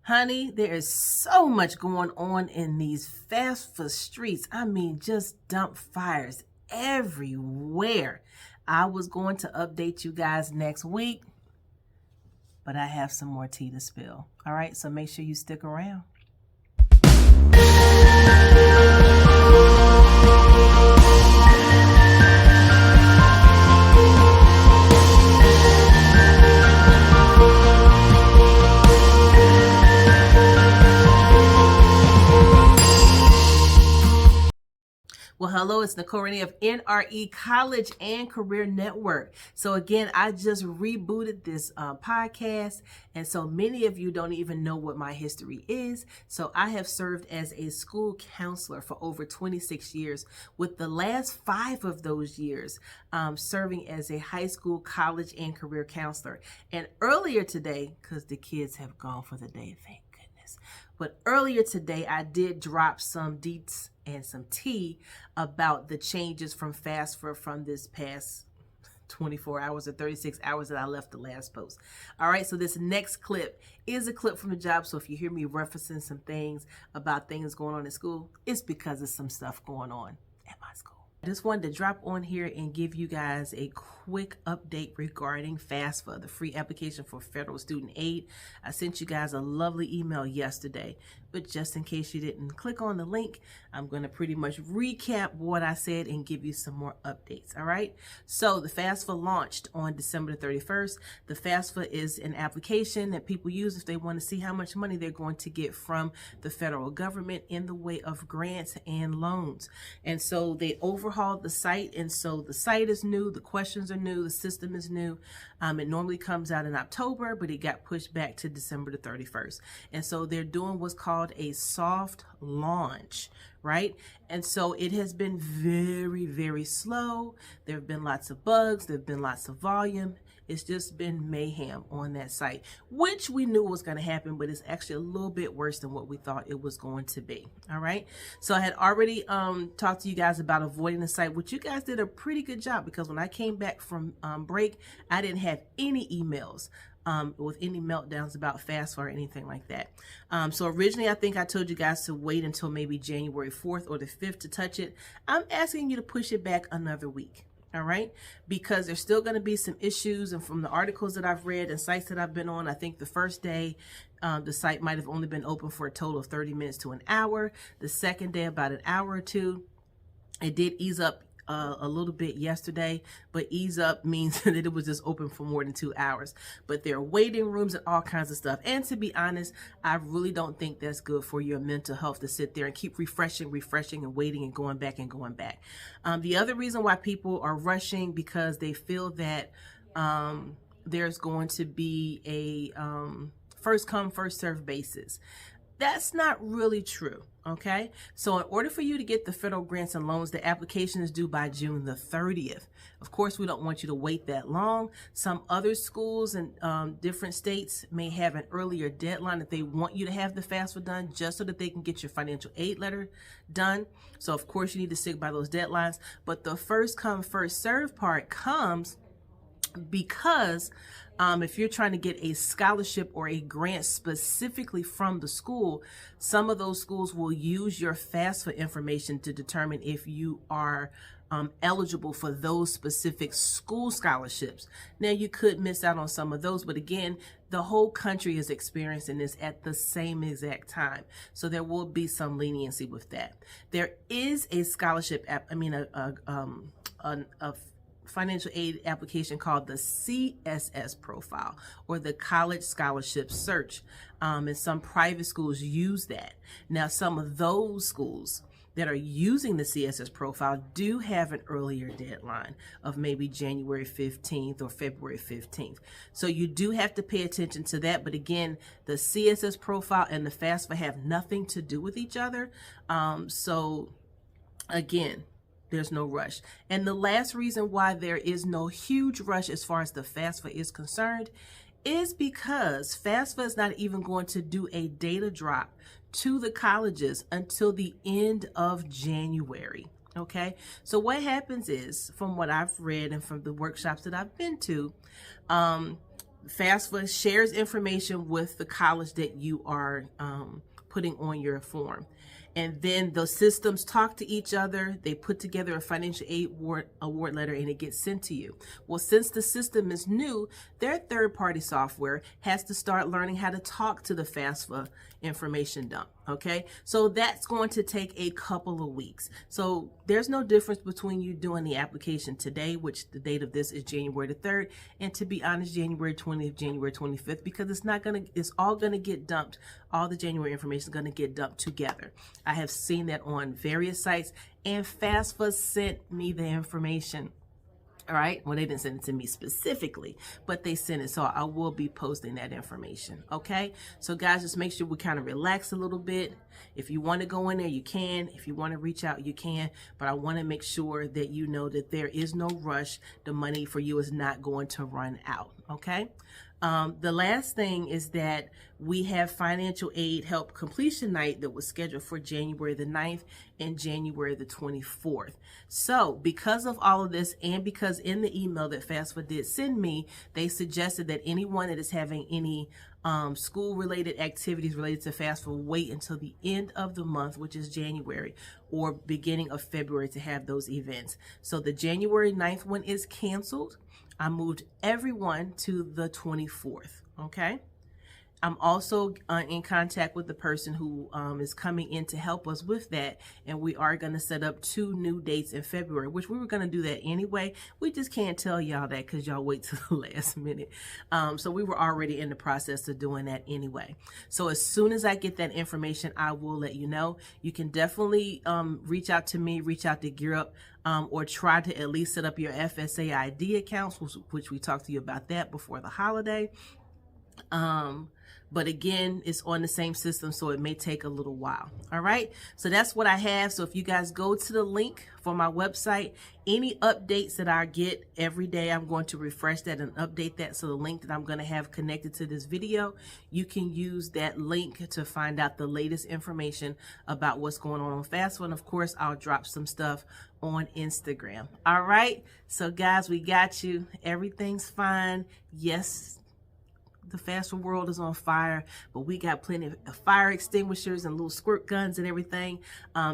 Honey, there is so much going on in these FAFSA streets. I mean, just dump fires everywhere. I was going to update you guys next week, but I have some more tea to spill. All right, so make sure you stick around. Well, hello, it's Nicole Renee of NRE College and Career Network. So again, I just rebooted this podcast, and so many of you don't even know what my history is. So I have served as a school counselor for over 26 years, with the last 5 of those years serving as a high school, college, and career counselor. And earlier today, because the kids have gone for the day, thank goodness, but earlier today I did drop some deets and some tea about the changes from FAFSA from this past 24 hours or 36 hours that I left the last post. All right, so this next clip is a clip from the job. So if you hear me referencing some things about things going on in school, it's because of some stuff going on at my school. I just wanted to drop on here and give you guys a quick update regarding FAFSA, the free application for federal student aid. I sent you guys a lovely email yesterday, but just in case you didn't click on the link, I'm going to pretty much recap what I said and give you some more updates. All right. So the FAFSA launched on December the 31st. The FAFSA is an application that people use if they want to see how much money they're going to get from the federal government in the way of grants and loans. And so they overhauled the site. And so the site is new. The questions are new. The system is new. It normally comes out in October, but it got pushed back to December the 31st. And so they're doing what's called a soft launch, right? And so it has been very, very slow. There have been lots of bugs. There have been lots of volume. It's just been mayhem on that site, which we knew was going to happen, but it's actually a little bit worse than what we thought it was going to be. All right. So I had already talked to you guys about avoiding the site, which you guys did a pretty good job, because when I came back from break, I didn't have any emails with any meltdowns about FAFSA or anything like that. So originally, I think I told you guys to wait until maybe January 4th or the 5th to touch it. I'm asking you to push it back another week. All right, because there's still going to be some issues. And from the articles that I've read and sites that I've been on, I think the first day the site might have only been open for a total of 30 minutes to an hour. The second day, about an hour or two. It did ease up a little bit yesterday, but ease up means that it was just open for more than 2 hours. But there are waiting rooms and all kinds of stuff. And to be honest, I really don't think that's good for your mental health to sit there and keep refreshing and waiting and going back and going back. The other reason why people are rushing, because they feel that there's going to be a first come, first served basis. That's not really true. Okay, so in order for you to get the federal grants and loans, the application is due by June the 30th. Of course, we don't want you to wait that long. Some other schools and different states may have an earlier deadline that they want you to have the FAFSA done, just so that they can get your financial aid letter done. So of course, you need to stick by those deadlines. But the first come, first serve part comes because if you're trying to get a scholarship or a grant specifically from the school, some of those schools will use your FAFSA information to determine if you are eligible for those specific school scholarships. Now, you could miss out on some of those, but again, the whole country is experiencing this at the same exact time. So there will be some leniency with that. There is a scholarship app, a financial aid application called the CSS profile, or the College Scholarship Search. And some private schools use that. Now, some of those schools that are using the CSS profile do have an earlier deadline of maybe January 15th or February 15th. So you do have to pay attention to that. But again, the CSS profile and the FAFSA have nothing to do with each other. So again, there's no rush. And the last reason why there is no huge rush as far as the FAFSA is concerned is because FAFSA is not even going to do a data drop to the colleges until the end of January. Okay, so what happens is, from what I've read and from the workshops that I've been to, FAFSA shares information with the college that you are putting on your form. And then the systems talk to each other. They put together a financial aid award letter and it gets sent to you. Well, since the system is new, their third-party software has to start learning how to talk to the FAFSA information dump. Okay, so that's going to take a couple of weeks. So there's no difference between you doing the application today, which the date of this is January the 3rd, and to be honest, January 20th, January 25th, because it's all gonna get dumped. All the January information is gonna get dumped together. I have seen that on various sites, and FAFSA sent me the information. All right. Well, they didn't send it to me specifically, but they sent it. So I will be posting that information. Okay. So guys, just make sure we kind of relax a little bit. If you want to go in there, you can. If you want to reach out, you can. But I want to make sure that you know that there is no rush. The money for you is not going to run out. Okay. The last thing is that we have financial aid help completion night that was scheduled for January the 9th and January the 24th. So because of all of this, and because in the email that FAFSA did send me, they suggested that anyone that is having any school related activities related to FAFSA wait until the end of the month, which is January, or beginning of February to have those events. So the January 9th one is canceled. I moved everyone to the 24th, okay? I'm also in contact with the person who is coming in to help us with that, and we are going to set up 2 new dates in February, which we were going to do that anyway. We just can't tell y'all that because y'all wait till the last minute. So we were already in the process of doing that anyway. So as soon as I get that information, I will let you know. You can definitely reach out to me, reach out to Gear Up, or try to at least set up your FSA ID accounts, which we talked to you about that before the holiday. But again, it's on the same system, so it may take a little while. All right, so that's what I have. So if you guys go to the link for my website, any updates that I get every day, I'm going to refresh that and update that. So the link that I'm going to have connected to this video, you can use that link to find out the latest information about what's going on FAFSA. And of course, I'll drop some stuff on Instagram. All right, so guys, we got you. Everything's fine. Yes, the FAFSA world is on fire, but we got plenty of fire extinguishers and little squirt guns and everything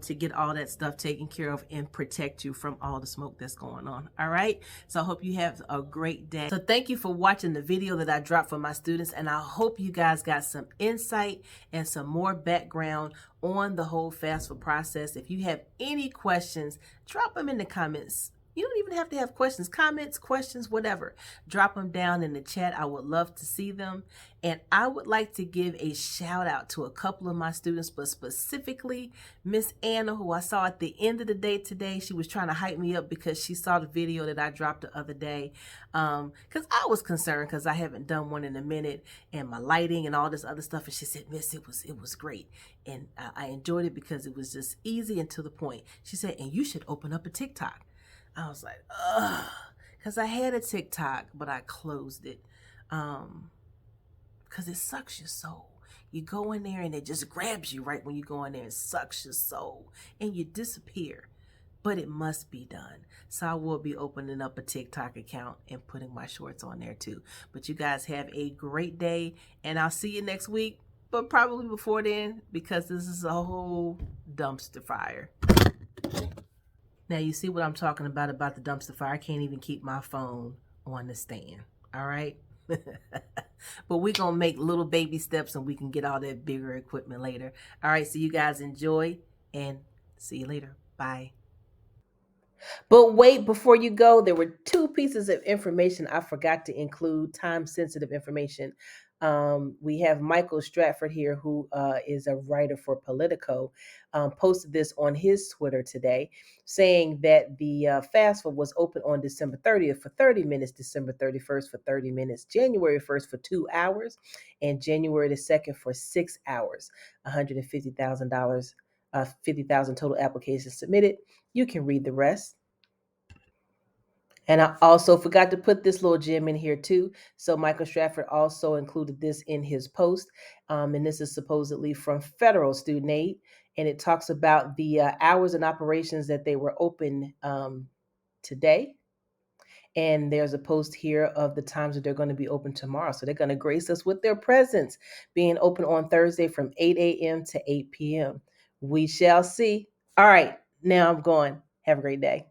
to get all that stuff taken care of and protect you from all the smoke that's going on. All right, so I hope you have a great day. So thank you for watching the video that I dropped for my students, and I hope you guys got some insight and some more background on the whole FAFSA process. If you have any questions, drop them in the comments. You don't even have to have questions, comments, questions, whatever. Drop them down in the chat. I would love to see them. And I would like to give a shout out to a couple of my students, but specifically Miss Anna, who I saw at the end of the day today. She was trying to hype me up because she saw the video that I dropped the other day. Because I was concerned because I haven't done one in a minute, and my lighting and all this other stuff. And she said, Miss, it was great. And I enjoyed it because it was just easy and to the point. She said, and you should open up a TikTok. I was like, ugh, because I had a TikTok, but I closed it because it sucks your soul. You go in there and it just grabs you right when you go in there and sucks your soul and you disappear. But it must be done. So I will be opening up a TikTok account and putting my shorts on there too. But you guys have a great day, and I'll see you next week, but probably before then, because this is a whole dumpster fire. Now, you see what I'm talking about the dumpster fire. I can't even keep my phone on the stand, all right? But we're going to make little baby steps, and we can get all that bigger equipment later. All right, so you guys enjoy, and see you later. Bye. But wait, before you go, there were 2 pieces of information I forgot to include, time-sensitive information. We have Michael Stratford here, who is a writer for Politico, posted this on his Twitter today, saying that the FAFSA was open on December 30th for 30 minutes, December 31st for 30 minutes, January 1st for 2 hours, and January the 2nd for 6 hours. $150,000, 50,000 total applications submitted. You can read the rest. And I also forgot to put this little gem in here too. So Michael Stratford also included this in his post. And this is supposedly from Federal Student Aid. And it talks about the hours and operations that they were open today. And there's a post here of the times that they're going to be open tomorrow. So they're going to grace us with their presence, being open on Thursday from 8 a.m. to 8 p.m. We shall see. All right, now I'm going. Have a great day.